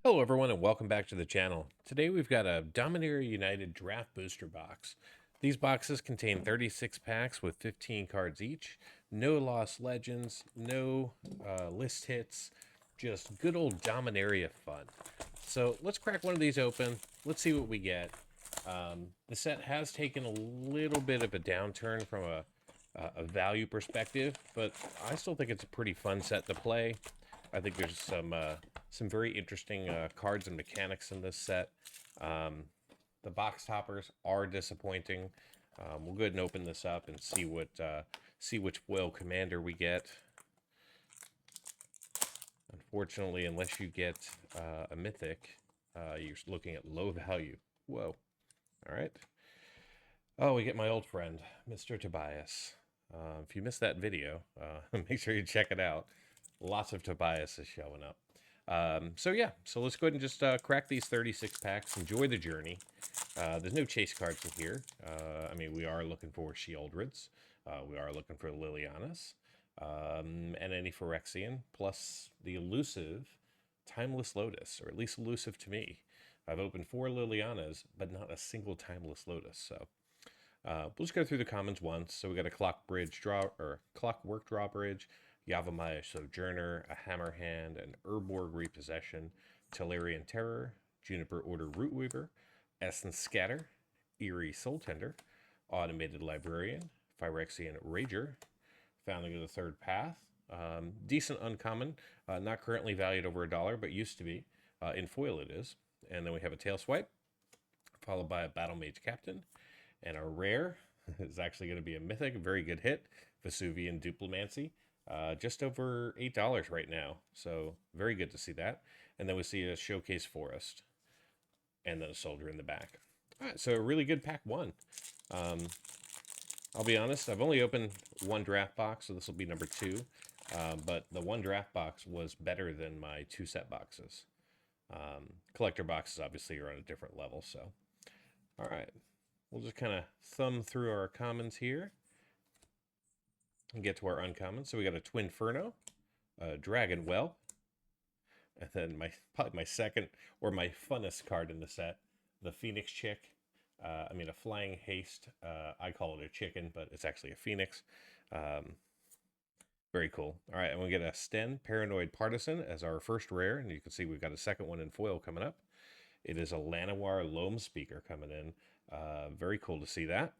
Hello everyone and welcome back to the channel. Today we've got a Dominaria United draft booster box. These boxes contain 36 packs with 15 cards each, no lost legends, no list hits, just good old Dominaria fun. So let's crack one of these open, let's see what we get. The set has taken a little bit of a downturn from a value perspective, but I still think it's a pretty fun set to play. I think there's some very interesting cards and mechanics in this set. The box toppers are disappointing. We'll go ahead and open this up and see which foil commander we get. Unfortunately, unless you get a mythic, you're looking at low value. Whoa! All right. Oh, we get my old friend, Mr. Tobias. If you missed that video, make sure you check it out. Lots of Tobias is showing up. So let's go ahead and just crack these 36 packs. Enjoy the journey. There's no chase cards in here. I mean, we are looking for Shieldreds. We are looking for Lilianas. And any Phyrexian, plus the elusive Timeless Lotus, or at least elusive to me. I've opened 4 Lilianas, but not a single Timeless Lotus, so... we'll just go through the commons once. So we got a Clockwork Drawbridge, Yavimaya Sojourner, a Hammerhand, an Urborg Repossession, Tellurian Terror, Juniper Order Rootweaver, Essence Scatter, Eerie Soultender, Automated Librarian, Phyrexian Rager, Founding of the Third Path, decent uncommon, not currently valued over $1, but used to be. In foil it is. And then we have a Tail Swipe, followed by a Battle Mage Captain, and our rare is actually going to be a mythic, very good hit, Vesuvian Duplimancy, just over $8 right now. So very good to see that. And then we see a Showcase Forest, and then a Soldier in the back. All right, so a really good pack one. I'll be honest, I've only opened one draft box, so this will be number 2. But the one draft box was better than my 2 set boxes. Collector boxes obviously are on a different level, so. All right. We'll just kind of thumb through our commons here and get to our uncommons. So we got a Twinferno, a Dragon Well, and then probably my second or my funnest card in the set, the Phoenix Chick. A Flying Haste. I call it a chicken, but it's actually a Phoenix. Very cool. All right, and we get a Sten Paranoid Partisan as our first rare, and you can see we've got a second one in foil coming up. It is a Llanowar Loam Speaker coming in. Very cool to see that.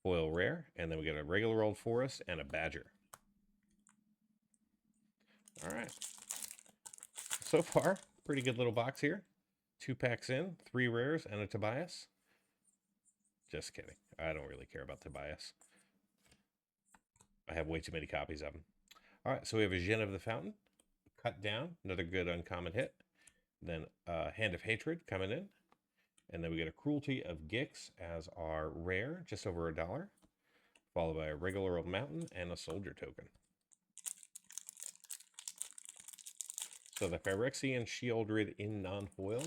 Foil rare, and then we get a regular old forest and a badger. All right. So far, pretty good little box here. 2 packs in, 3 rares, and a Tobias. Just kidding. I don't really care about Tobias. I have way too many copies of him. All right, so we have a Djinn of the Fountain, Cut Down, another good uncommon hit. Then Hand of Hatred coming in. And then we get a Cruelty of Gix as our rare, just over $1, followed by a regular old mountain and a soldier token. So the Phyrexian Shieldred in non-foil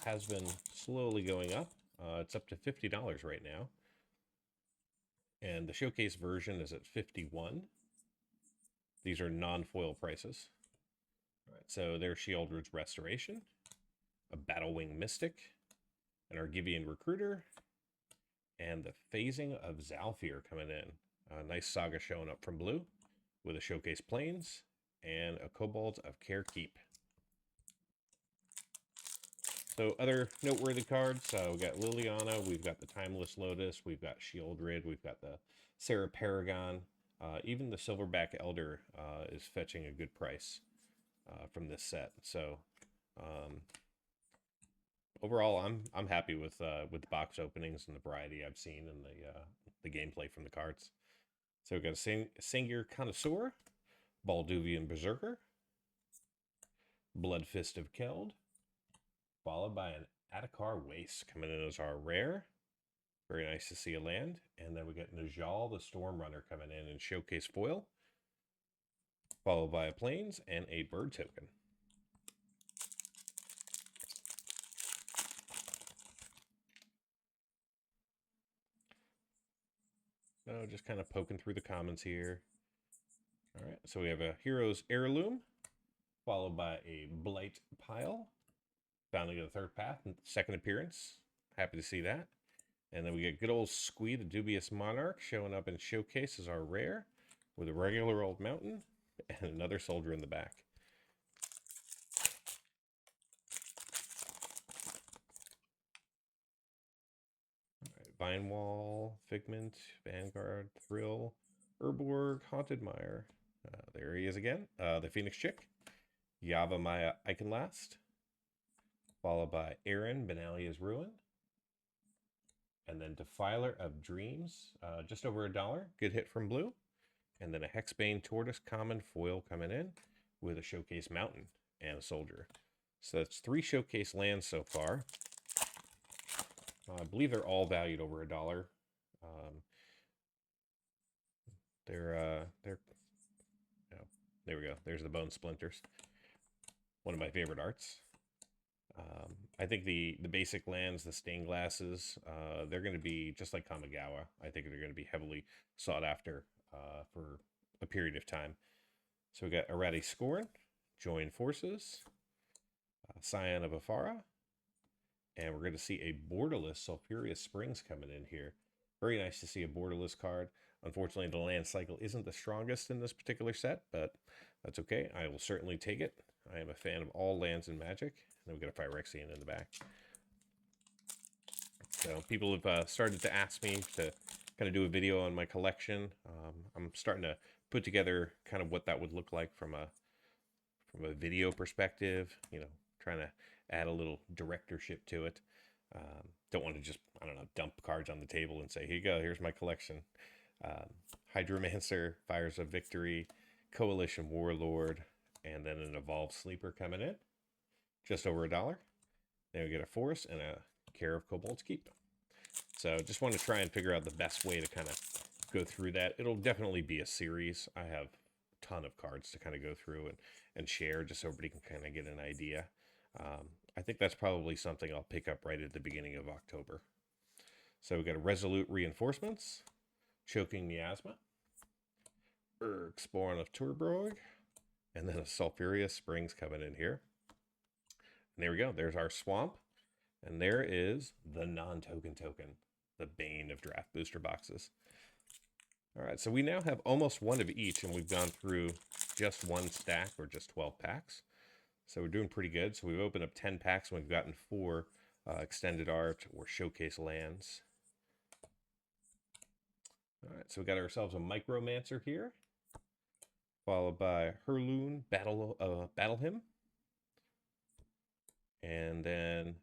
has been slowly going up. It's up to $50 right now. And the showcase version is at $51. These are non-foil prices. All right, so there's Shieldred's Restoration, a Battlewing Mystic, an Argivian Recruiter, and the Phasing of Zalfir coming in. A nice Saga showing up from blue with a Showcase Plains and a Cobalt of Carekeep. So other noteworthy cards, we've got Liliana, we've got the Timeless Lotus, we've got Shieldred, we've got the Sarah Paragon. Even the Silverback Elder is fetching a good price from this set. So overall, I'm happy with the box openings and the variety I've seen and the gameplay from the cards. So we've got a Sengir Connoisseur, Balduvian Berserker, Blood Fist of Keld, followed by an Atakar Waste coming in as our rare. Very nice to see a land. And then we get Najal the Storm Runner coming in showcase foil, followed by a Plains and a bird token. So just kind of poking through the commons here. All right, so we have a Hero's Heirloom, followed by a Blight Pile, founding of the third path, second appearance. Happy to see that. And then we get good old Squee, the Dubious Monarch, showing up in Showcase as our rare, with a regular old mountain and another soldier in the back. Vine Wall, Figment, Vanguard, Thrill, Urborg, Haunted Mire. There he is again. The Phoenix Chick, Yava Maya Iconlast, followed by Aaron, Benalia's Ruin, and then Defiler of Dreams, just over $1. Good hit from blue. And then a Hexbane Tortoise common foil coming in with a Showcase Mountain and a Soldier. So that's 3 Showcase lands so far. I believe they're all valued over $1. They're oh, there we go. There's the Bone Splinters. One of my favorite arts. I think the basic lands, the stained glasses, they're going to be just like Kamigawa. I think they're going to be heavily sought after for a period of time. So we got Rarity Scorn, Join Forces, Scion of Afara, and we're going to see a borderless Sulfurious Springs coming in here. Very nice to see a borderless card. Unfortunately, the land cycle isn't the strongest in this particular set, but that's okay. I will certainly take it. I am a fan of all lands in Magic. And then we got a Phyrexian in the back. So people have started to ask me to kind of do a video on my collection. I'm starting to put together kind of what that would look like from a video perspective. You know, trying to add a little directorship to it. Don't want to just, I don't know, dump cards on the table and say, here you go, here's my collection. Hydromancer, Fires of Victory, Coalition Warlord, and then an Evolved Sleeper coming in. Just over $1. Then we get a Forest and a Care of Kobold's Keep. So just want to try and figure out the best way to kind of go through that. It'll definitely be a series. I have a ton of cards to kind of go through and share just so everybody can kind of get an idea. I think that's probably something I'll pick up right at the beginning of October. So we got a Resolute Reinforcements, Choking Miasma, Spawn of Turborg, and then a Sulfurious Springs coming in here. And there we go. There's our Swamp. And there is the non-token token, the bane of draft booster boxes. All right, so we now have almost one of each, and we've gone through just one stack or just 12 packs. So we're doing pretty good. So we've opened up 10 packs, and we've gotten 4 extended art or showcase lands. All right, so we got ourselves a Micromancer here, followed by Herloon, Battle Hymn, and then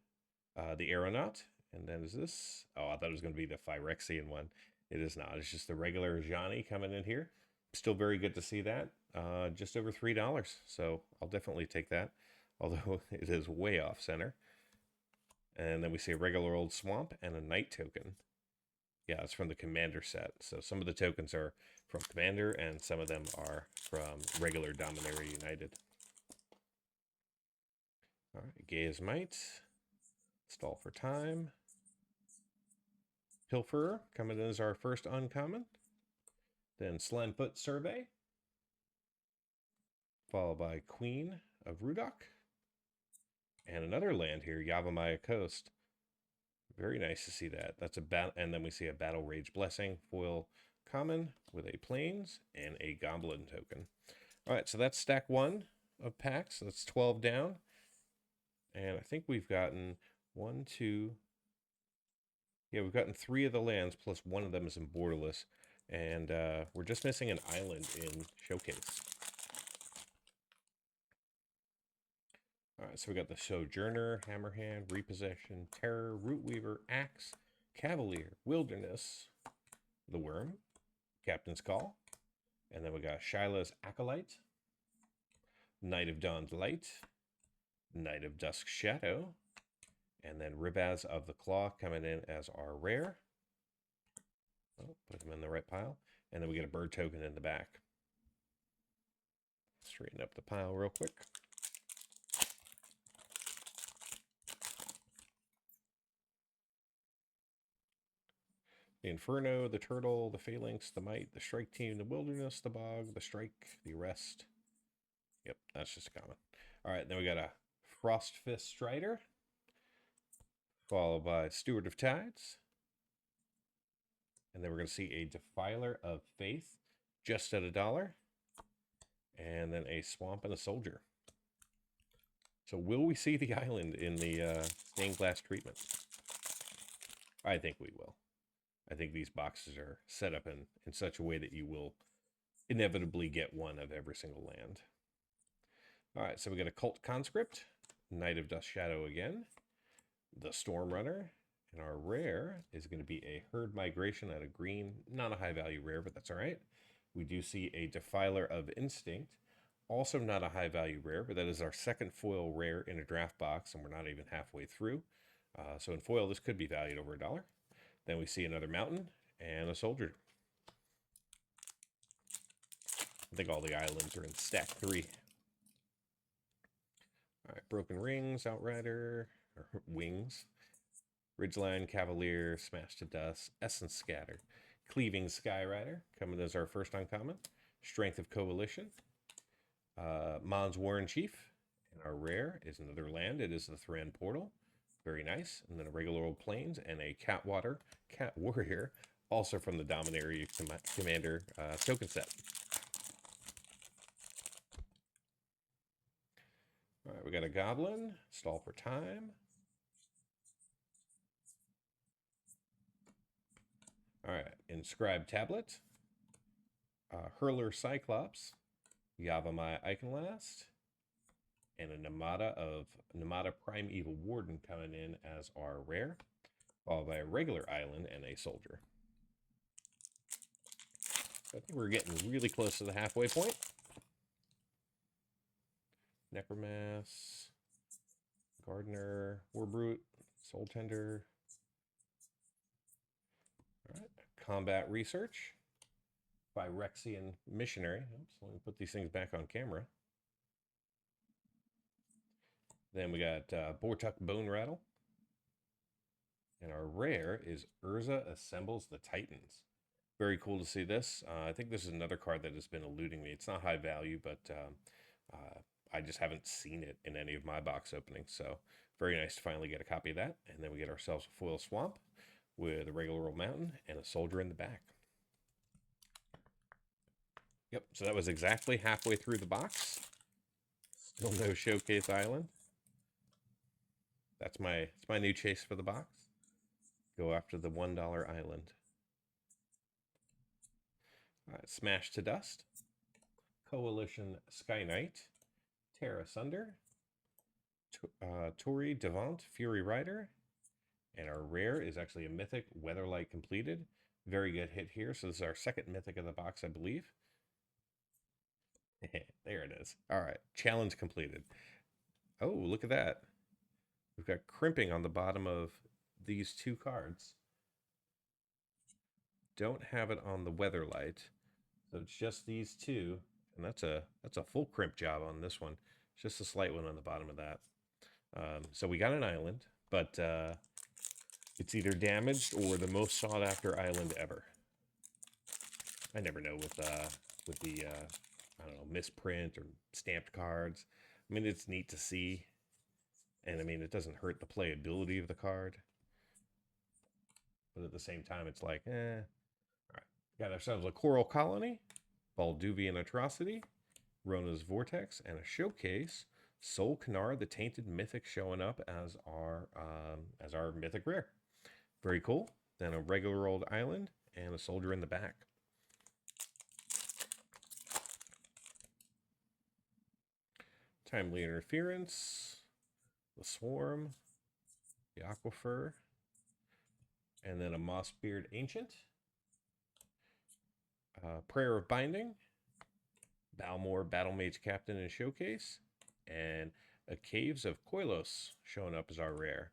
the Aeronaut, and then is this? Oh, I thought it was going to be the Phyrexian one. It is not. It's just the regular Johnny coming in here. Still very good to see that. Just over $3, so I'll definitely take that, although it is way off center. And then we see a regular old Swamp and a Night token. Yeah, it's from the Commander set. So some of the tokens are from Commander, and some of them are from regular Dominaria United. All right, Gaze Might, Stall for Time, Pilferer coming in as our first uncommon. Then Slenfoot Survey, followed by Queen of Rudok, and another land here, Yavimaya Coast. Very nice to see that. That's a battle, and then we see a Battle Rage Blessing foil common with a Plains and a Goblin token. All right, so that's stack 1 of packs. That's 12 down, and I think we've gotten 1, 2. Yeah, we've gotten 3 of the lands, plus 1 of them is in borderless, and we're just missing an island in Showcase. All right, so we got the Sojourner, Hammerhand, Repossession, Terror, Rootweaver, Axe, Cavalier, Wilderness, the Worm, Captain's Call, and then we got Shyla's Acolyte, Knight of Dawn's Light, Knight of Dusk's Shadow, and then Ribaz of the Claw coming in as our rare. Oh, put them in the right pile. And then we get a bird token in the back. Straighten up the pile real quick. The Inferno, the Turtle, the Phalanx, the Might, the Strike Team, the Wilderness, the Bog, the Strike, the Arrest, Yep, that's just a common. All right, then we got a Frostfist Strider, followed by Steward of Tides. And then we're going to see a Defiler of Faith, just at $1. And then a Swamp and a Soldier. So will we see the island in the stained glass treatment? I think we will. I think these boxes are set up in such a way that you will inevitably get one of every single land. All right, so we got a Cult Conscript, Knight of Dust Shadow again, the Storm Runner, and our rare is going to be a Herd Migration at a green, not a high value rare, but that's all right. We do see a Defiler of Instinct, also not a high value rare, but that is our second foil rare in a draft box, and we're not even halfway through. So in foil, this could be valued over $1. Then we see another Mountain and a Soldier. I think all the islands are in stack 3. All right, Broken Rings, Outrider, or Wings, Ridgeline, Cavalier, Smash to Dust, Essence Scatter, Cleaving Skyrider, coming as our first uncommon, Strength of Coalition, Mon's Warren Chief, and our rare is another land. It is the Thran Portal. Very nice. And then a regular old Plains and a Catwater, Cat Warrior, also from the Dominaria Commander token set. All right, we got a Goblin, Stall for Time. All right, Inscribed Tablet, Hurler Cyclops, Yavimaya Iconlast, and a Namada Primeval Warden coming in as our rare, followed by a regular island and a soldier. I think we're getting really close to the halfway point. Necromass, Gardener, Warbrute, Soul Tender. All right, Combat Research by Rexian Missionary. Oops, let me put these things back on camera. Then we got Bortuk Bone Rattle. And our rare is Urza Assembles the Titans. Very cool to see this. I think this is another card that has been eluding me. It's not high value, but I just haven't seen it in any of my box openings. So very nice to finally get a copy of that. And then we get ourselves a foil swamp with a regular old mountain and a soldier in the back. Yep, so that was exactly halfway through the box. Still no Showcase Island. That's my new chase for the box. Go after the $1 island. All right, Smash to Dust, Coalition Sky Knight, Terra Sunder, Tori Devant Fury Rider, and our rare is actually a Mythic Weatherlight Completed. Very good hit here. So this is our second Mythic of the box, I believe. There it is. All right, challenge completed. Oh, look at that. We've got crimping on the bottom of these two cards. Don't have it on the Weatherlight. So it's just these two, and that's a full crimp job on this one. Just a slight one on the bottom of that. So we got an island, but it's either damaged or the most sought after island ever. I never know with the I don't know, misprint or stamped cards. I mean, it's neat to see, and I mean, it doesn't hurt the playability of the card. But at the same time, it's like, All right, got ourselves a Coral Colony, Balduvian Atrocity, Rona's Vortex, and a Showcase, Sol Kanar, the Tainted Mythic, showing up as our Mythic Rare. Very cool. Then a regular old island and a soldier in the back. Timely Interference, the Swarm, the Aquifer, and then a Mossbeard Ancient, Prayer of Binding, Balmor Battle Mage Captain and Showcase, and a Caves of Koilos showing up as our rare.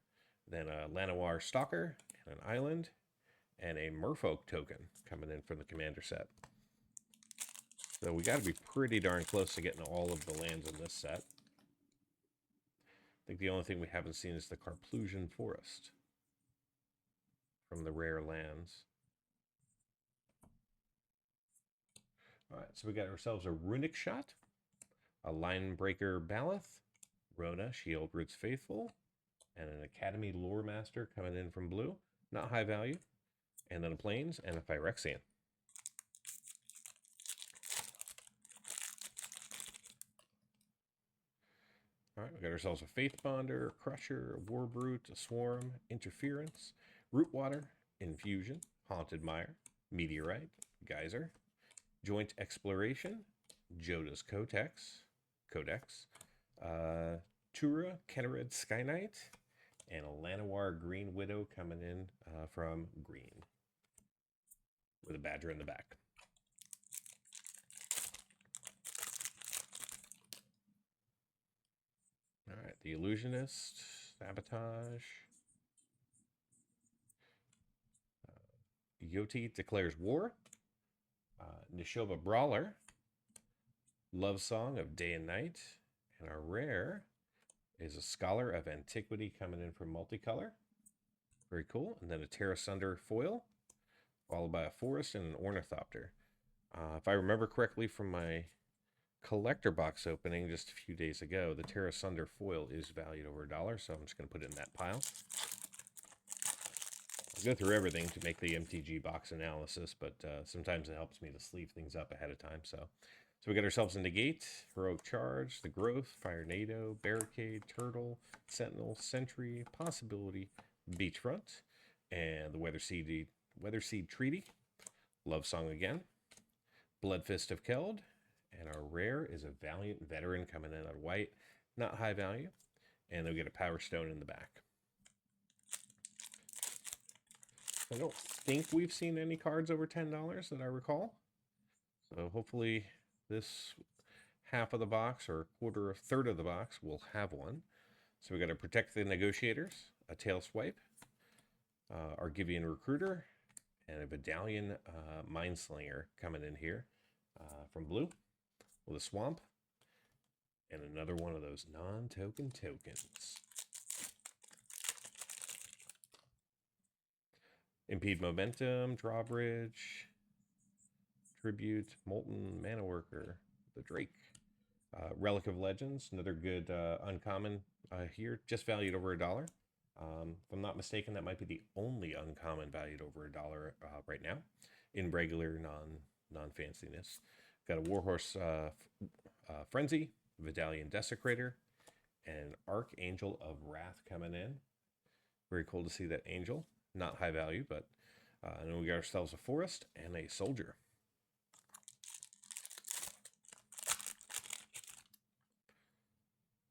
Then a Llanowar Stalker, and an island, and a Merfolk token coming in from the commander set. So we got to be pretty darn close to getting all of the lands in this set. I think the only thing we haven't seen is the Carplusian Forest from the rare lands. All right, so we got ourselves a Runic Shot, a Line Breaker Baloth, Rona, Shield Roots Faithful, and an Academy Lore Master coming in from blue. Not high value. And then a Plains and a Phyrexian. All right, we got ourselves a Faith Bonder, a Crusher, a Warbrute, a Swarm, Interference, Rootwater, Infusion, Haunted Mire, Meteorite, Geyser, Joint Exploration, Joda's Codex, Tura, Kennered Sky Knight, and a Llanowar Green Widow coming in from green with a badger in the back. All right, the Illusionist, Sabotage. Yoti declares war. Nishoba Brawler. Love Song of Day and Night. And our rare is a Scholar of Antiquity coming in from Multicolor. Very cool. And then a Terra Sunder foil, followed by a Forest and an Ornithopter. If I remember correctly from my collector box opening just a few days ago, the Terra Sunder foil is valued over $1, so I'm just going to put it in that pile. I'll go through everything to make the Mtg box analysis, but sometimes it helps me to sleeve things up ahead of time. So we got ourselves a Negate, Heroic Charge, the Growth, Fire Nado, Barricade, Turtle, Sentinel, Sentry, Possibility, Beachfront, and the Weatherseed Treaty, Love Song again, Bloodfist of Keld, and our rare is a Valiant Veteran coming in on white, not high value, and they'll get a Power Stone in the back. I don't think we've seen any cards over $10 that I recall, so hopefully this half of the box or third of the box will have one. So we got to Protect the Negotiators, a Tail Swipe, Argivian Recruiter, and a Vidalian Mindslinger coming in here from blue with a Swamp, and another one of those non-token tokens. Impede Momentum, Drawbridge, Tribute, Molten, Mana Worker, the Drake. Relic of Legends, another good uncommon here, just valued over $1. If I'm not mistaken, that might be the only uncommon valued over $1 right now in regular non-fanciness. Got a Warhorse Frenzy, Vidalian Desecrator, and Archangel of Wrath coming in. Very cool to see that Angel. Not high value, but and then we got ourselves a Forest and a Soldier.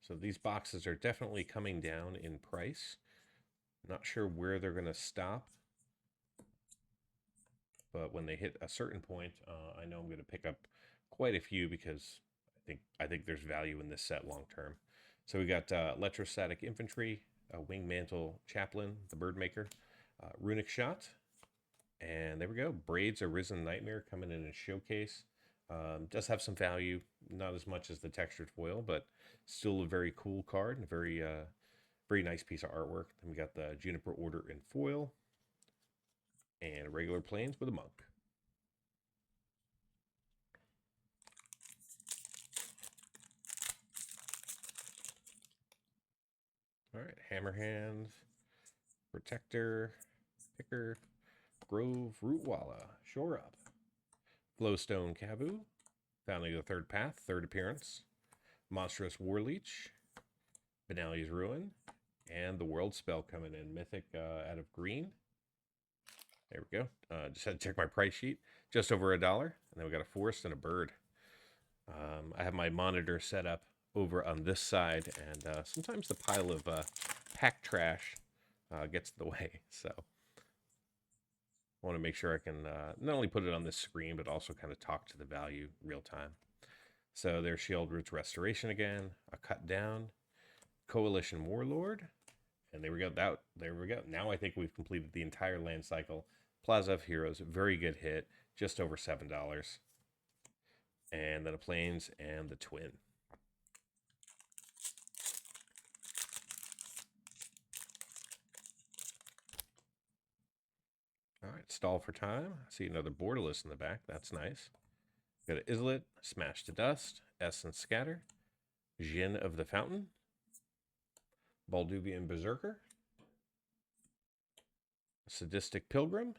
So these boxes are definitely coming down in price. Not sure where they're going to stop, but when they hit a certain point, I know I'm going to pick up quite a few because I think there's value in this set long term. So we got Electrostatic Infantry, Wing Mantle Chaplain, the Birdmaker, Runic Shot, and there we go. Braids Arisen Nightmare coming in a showcase. Does have some value, not as much as the textured foil, but still a very cool card and a very nice piece of artwork. Then we got the Juniper Order in foil and regular plains with a monk. All right, Hammerhand, Protector, Picker, Grove, Rootwalla, Shore Up, Glowstone Kavu, Founding the Third Path, third appearance, Monstrous Warleech, Benali's Ruin, and the World Spell coming in, Mythic out of green. There we go. Just had to check my price sheet. Just over $1. And then we got a Forest and a Bird. I have my monitor set up over on this side, and sometimes the pile of pack trash gets in the way. So I want to make sure I can not only put it on this screen, but also kind of talk to the value real time. So there's Shield Roots Restoration again, a Cut Down, Coalition Warlord, and there we go. There we go. Now I think we've completed the entire land cycle. Plaza of Heroes, very good hit, just over $7. And then a Plains and the Twin. All right, stall for time. I see another Borderless in the back. That's nice. Got an Islet, Smash to Dust, Essence Scatter, Jin of the Fountain, Balduvian Berserker, Sadistic Pilgrim,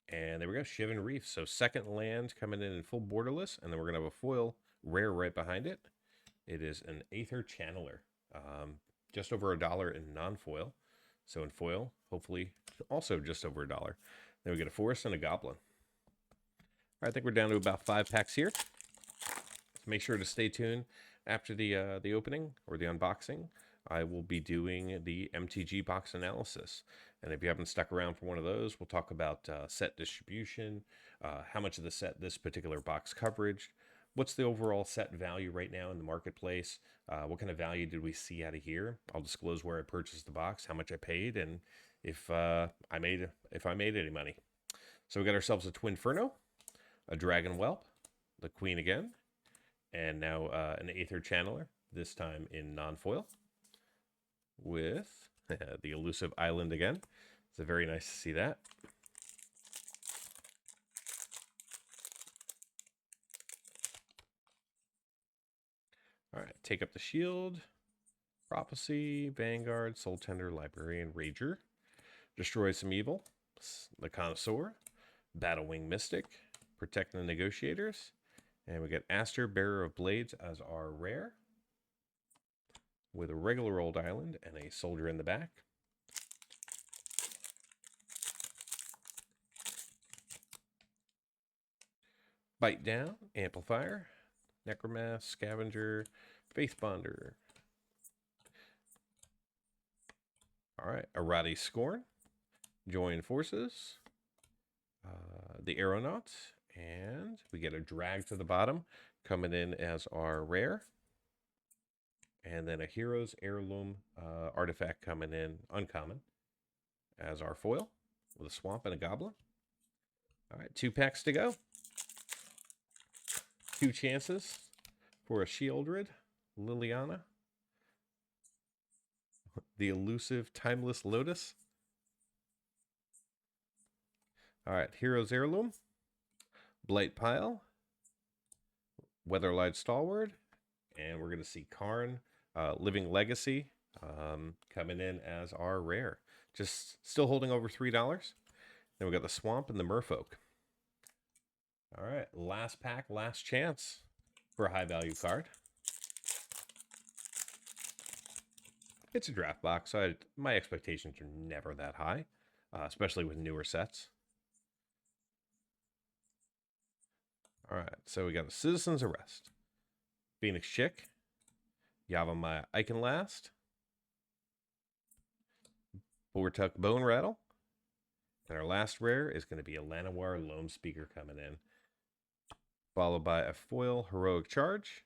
and there we go, Shivan Reef. So second land coming in full borderless, and then we're going to have a foil rare right behind it. It is an Aether Channeler, just over $1 in non-foil. So in foil, hopefully also just over $1. Then we get a forest and a goblin. All right, I think we're down to about 5 packs here. Make sure to stay tuned after the opening or the unboxing. I will be doing the Mtg Box Analysis. And if you haven't stuck around for one of those, we'll talk about set distribution, how much of the set this particular box coverage, what's the overall set value right now in the marketplace, what kind of value did we see out of here. I'll disclose where I purchased the box, how much I paid, and if I made any money. So we got ourselves a Twinferno, a Dragon Whelp, the Queen again, and now an Aether Channeler, this time in non-foil, with the elusive Island again. It's very nice to see that. All right, take up the shield, Prophecy, Vanguard, Soul Tender, Librarian, Rager, Destroy Some Evil, the Connoisseur, Battlewing Mystic, Protect the Negotiators, and we get Aster, Bearer of Blades as our rare, with a regular old island and a soldier in the back. Bite Down, Amplifier, Necromass, Scavenger, Faithbonder. All right, Rarity Scorn, Join Forces, the Aeronaut, and we get a Drag to the bottom coming in as our rare. And then a Hero's Heirloom artifact coming in uncommon as our foil with a Swamp and a Goblin. All right, 2 packs to go. 2 chances for a Shieldred, Liliana, the elusive Timeless Lotus. All right, Hero's Heirloom, Blight Pile, Weatherlight Stalwart, and we're going to see Karn, Living Legacy, coming in as our rare. Just still holding over $3. Then we got the Swamp and the Merfolk. All right, last pack, last chance for a high value card. It's a draft box, so my expectations are never that high, especially with newer sets. All right, so we got a Citizen's Arrest, Phoenix Chick, Yavimaya Iconlast, Bortuk Bone Rattle, and our last rare is going to be a Llanowar Loam Speaker coming in, followed by a foil Heroic Charge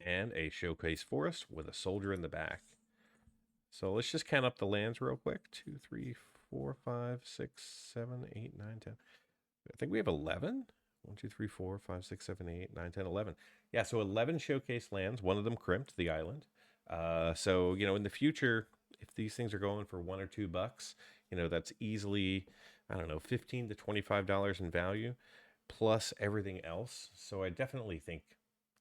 and a Showcase Forest with a soldier in the back. So let's just count up the lands real quick. 2, 3, 4, 5, 6, 7, 8, 9, 10. I think we have 11. 1, 2, 3, 4, 5, 6, 7, 8, 9, 10, 11. Yeah, so 11 showcase lands. One of them crimped, the island. So, you know, in the future, if these things are going for $1 or $2, you know, that's easily, I don't know, $15 to $25 in value, plus everything else. So I definitely think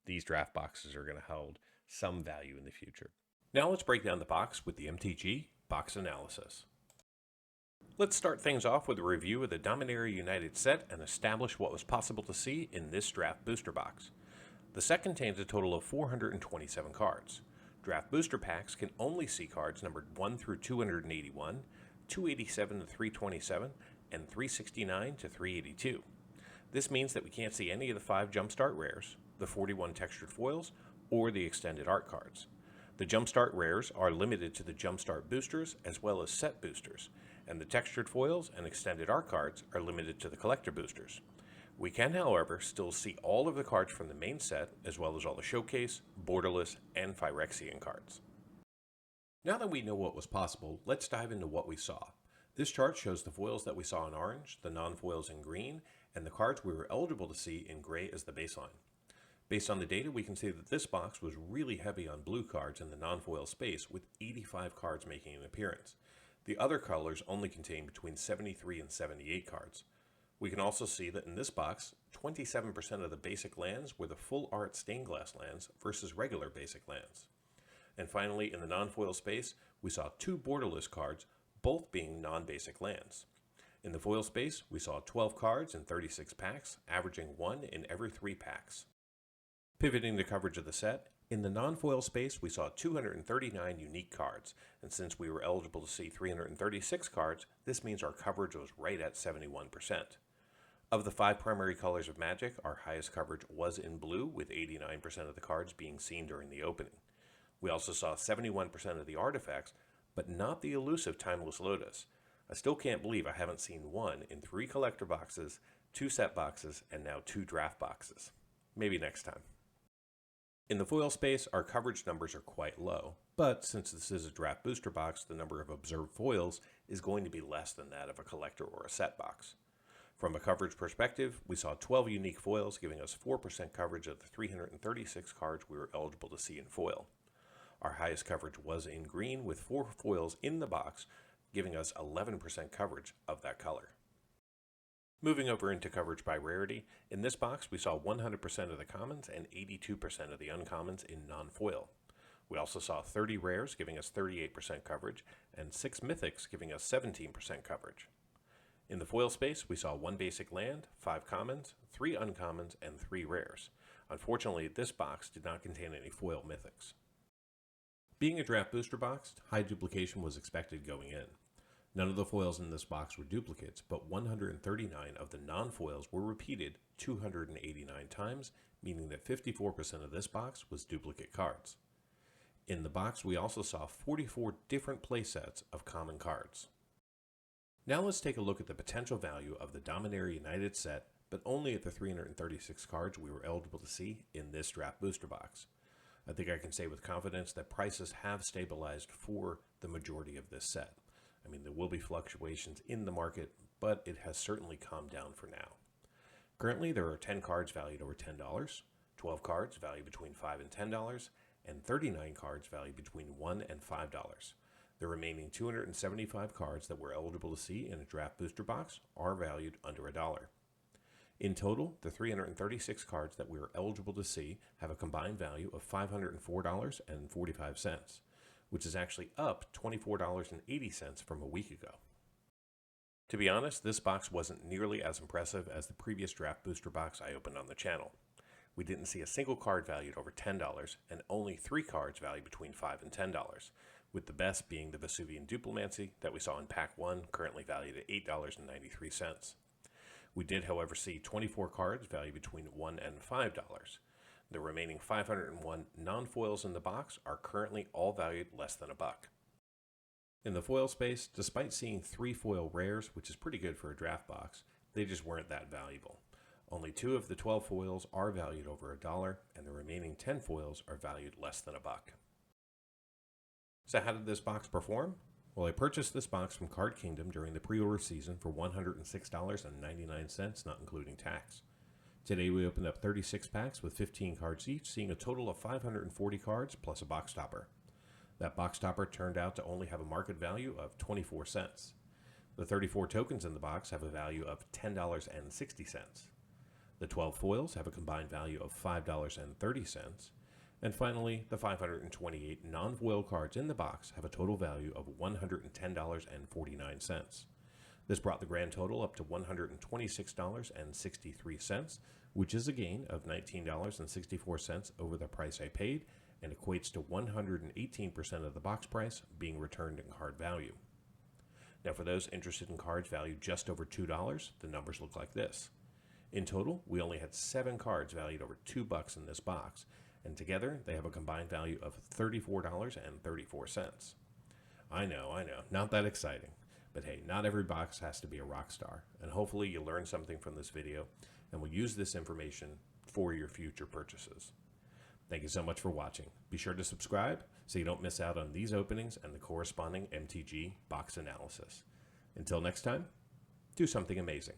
these draft boxes are going to hold some value in the future. Now let's break down the box with the Mtg Box Analysis. Let's start things off with a review of the Dominaria United set and establish what was possible to see in this draft booster box. The set contains a total of 427 cards. Draft booster packs can only see cards numbered 1 through 281, 287 to 327, and 369 to 382. This means that we can't see any of the 5 Jumpstart rares, the 41 textured foils, or the extended art cards. The Jumpstart rares are limited to the Jumpstart boosters as well as set boosters, and the textured foils and extended art cards are limited to the collector boosters. We can, however, still see all of the cards from the main set, as well as all the showcase, borderless, and Phyrexian cards. Now that we know what was possible, let's dive into what we saw. This chart shows the foils that we saw in orange, the non-foils in green, and the cards we were eligible to see in gray as the baseline. Based on the data, we can see that this box was really heavy on blue cards in the non-foil space, with 85 cards making an appearance. The other colors only contain between 73 and 78 cards. We can also see that in this box, 27% of the basic lands were the full art stained glass lands versus regular basic lands. And finally, in the non-foil space, we saw 2 borderless cards, both being non-basic lands. In the foil space, we saw 12 cards in 36 packs, averaging 1 in every 3 packs. Pivoting to coverage of the set, in the non-foil space, we saw 239 unique cards, and since we were eligible to see 336 cards, this means our coverage was right at 71%. Of the 5 primary colors of Magic, our highest coverage was in blue, with 89% of the cards being seen during the opening. We also saw 71% of the artifacts, but not the elusive Timeless Lotus. I still can't believe I haven't seen one in 3 collector boxes, 2 set boxes, and now 2 draft boxes. Maybe next time. In the foil space, our coverage numbers are quite low, but since this is a draft booster box, the number of observed foils is going to be less than that of a collector or a set box. From a coverage perspective, we saw 12 unique foils, giving us 4% coverage of the 336 cards we were eligible to see in foil. Our highest coverage was in green, with 4 foils in the box, giving us 11% coverage of that color. Moving over into coverage by rarity, in this box we saw 100% of the commons and 82% of the uncommons in non-foil. We also saw 30 rares, giving us 38% coverage, and 6 mythics, giving us 17% coverage. In the foil space, we saw 1 basic land, 5 commons, 3 uncommons, and 3 rares. Unfortunately, this box did not contain any foil mythics. Being a draft booster box, high duplication was expected going in. None of the foils in this box were duplicates, but 139 of the non-foils were repeated 289 times, meaning that 54% of this box was duplicate cards. In the box, we also saw 44 different playsets of common cards. Now let's take a look at the potential value of the Dominaria United set, but only at the 336 cards we were eligible to see in this draft booster box. I think I can say with confidence that prices have stabilized for the majority of this set. I mean, there will be fluctuations in the market, but it has certainly calmed down for now. Currently, there are 10 cards valued over $10, 12 cards valued between $5 and $10, and 39 cards valued between $1 and $5. The remaining 275 cards that we're eligible to see in a draft booster box are valued under $1. In total, the 336 cards that we are eligible to see have a combined value of $504.45, which is actually up $24.80 from a week ago. To be honest, this box wasn't nearly as impressive as the previous draft booster box I opened on the channel. We didn't see a single card valued over $10 and only 3 cards valued between $5 and $10, with the best being the Vesuvian Duplimancy that we saw in Pack 1, currently valued at $8.93. We did, however, see 24 cards valued between $1 and $5. The remaining 501 non-foils in the box are currently all valued less than $1. In the foil space, despite seeing 3 foil rares, which is pretty good for a draft box, they just weren't that valuable. Only 2 of the 12 foils are valued over $1, and the remaining 10 foils are valued less than $1. So how did this box perform? Well, I purchased this box from Card Kingdom during the pre-order season for $106.99, not including tax. Today we opened up 36 packs with 15 cards each, seeing a total of 540 cards plus a box topper. That box topper turned out to only have a market value of 24 cents. The 34 tokens in the box have a value of $10.60. The 12 foils have a combined value of $5.30. And finally, the 528 non-foil cards in the box have a total value of $110.49. This brought the grand total up to $126.63, which is a gain of $19.64 over the price I paid, and equates to 118% of the box price being returned in card value. Now for those interested in cards valued just over $2, the numbers look like this. In total, we only had 7 cards valued over $2 in this box, and together they have a combined value of $34.34. I know, not that exciting, but hey, not every box has to be a rock star, and hopefully you learned something from this video and will use this information for your future purchases. Thank you so much for watching. Be sure to subscribe so you don't miss out on these openings and the corresponding MTG Box Analysis. Until next time, do something amazing.